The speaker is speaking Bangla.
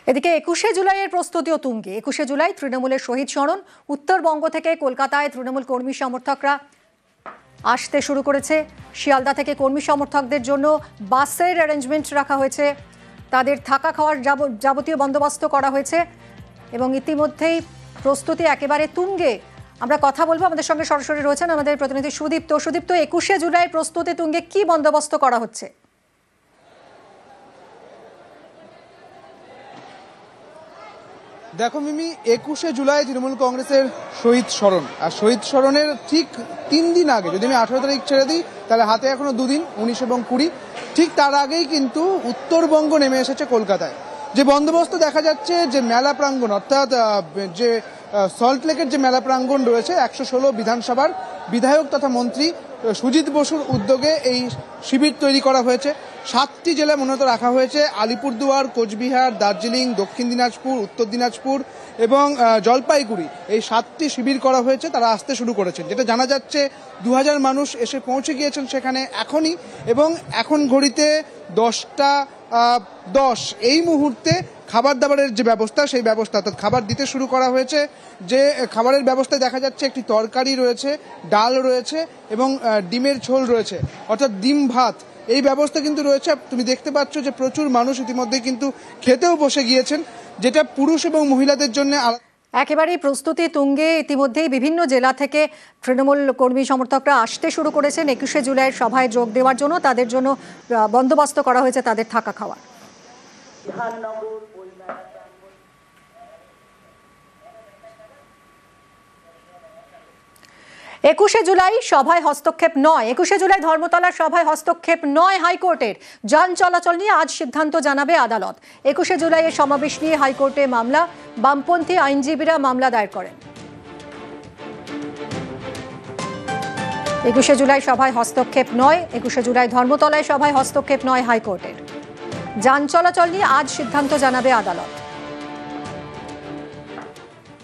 এদিকে ২১শে জুলাইয়ের প্রস্তুতিও তুঙ্গে। ২১শে জুলাই তৃণমূলের শহীদ স্মরণ। উত্তরবঙ্গ থেকে কলকাতায় তৃণমূল কর্মী সমর্থকরা আসতে শুরু করেছে। শিয়ালদা থেকে কর্মী সমর্থকদের জন্য বাসের অ্যারেঞ্জমেন্ট রাখা হয়েছে, তাদের থাকা খাওয়ার যাবতীয় বন্দোবস্ত করা হয়েছে এবং ইতিমধ্যেই প্রস্তুতি একেবারে তুঙ্গে। আমরা কথা বলবো, আমাদের সঙ্গে সরাসরি রয়েছেন আমাদের প্রতিনিধি সুদীপ্ত। ২১শে জুলাই প্রস্তুতি তুঙ্গে, কি বন্দোবস্ত করা হচ্ছে? দেখো মিমি, ২১শে জুলাই তৃণমূল কংগ্রেসের শহীদ স্মরণ, আর শহীদ স্মরণের ঠিক ৩ দিন আগে, যদি আমি ১৮ তারিখ ছেড়ে দিই তাহলে হাতে এখনো 2 দিন, ১৯ এবং ২০, ঠিক তার আগেই কিন্তু উত্তরবঙ্গ নেমে এসেছে কলকাতায়। যে বন্দোবস্ত দেখা যাচ্ছে, যে মেলা প্রাঙ্গণ, অর্থাৎ যে সল্টলেকের যে মেলা প্রাঙ্গণ রয়েছে, ১১৬ বিধানসভার বিধায়ক তথা মন্ত্রী সুজিত বসুর উদ্যোগে এই শিবির তৈরি করা হয়েছে। 7টি জেলা মূলত রাখা হয়েছে: আলিপুরদুয়ার, কোচবিহার, দার্জিলিং, দক্ষিণ দিনাজপুর, উত্তর দিনাজপুর এবং জলপাইগুড়ি। এই 7টি শিবির করা হয়েছে, তারা আসতে শুরু করেছেন। যেটা জানা যাচ্ছে ২০০০ মানুষ এসে পৌঁছে গিয়েছেন সেখানে এখনই, এবং এখন ঘড়িতে 10টা 10 এই মুহূর্তে খাবার দাবারের যে ব্যবস্থা, সেই ব্যবস্থা অর্থাৎ খাবার দিতে শুরু করা হয়েছে। যে খাবারের ব্যবস্থায় দেখা যাচ্ছে একটি তরকারি রয়েছে, ডাল রয়েছে এবং ডিমের ঝোল রয়েছে, অর্থাৎ ডিম ভাত, এই ব্যবস্থা কিন্তু রয়েছে। তুমি দেখতে পাচ্ছ যে প্রচুর মানুষ ইতিমধ্যে কিন্তু খেতেও বসে গিয়েছেন, যেটা পুরুষ এবং মহিলাদের জন্য একেবারেই প্রস্তুতি তুঙ্গে। ইতিমধ্যেই বিভিন্ন জেলা থেকে তৃণমূল কর্মী সমর্থকরা আসতে শুরু করেছেন ২১শে জুলাইয়ের সভায় যোগ দেওয়ার জন্য। তাদের জন্য বন্দোবস্ত করা হয়েছে তাদের থাকা খাওয়ার। ২১শে জুলাই সভায় হস্তক্ষেপ নয়। ২১শে জুলাই ধর্মতলার সভায় হস্তক্ষেপ নয় হাইকোর্টের। যান চলাচল নিয়ে আজ সিদ্ধান্ত জানাবে আদালত। ২১শে জুলাইয়ের সমাবেশ নিয়ে হাইকোর্টে মামলা, বামপন্থী আইনজীবীরা মামলা দায়ের করেন। ২১শে জুলাই সভায় হস্তক্ষেপ নয়, ২১শে জুলাই ধর্মতলায় সভায় হস্তক্ষেপ নয় হাইকোর্টের। যান চলাচল নিয়ে আজ সিদ্ধান্ত জানাবে আদালত।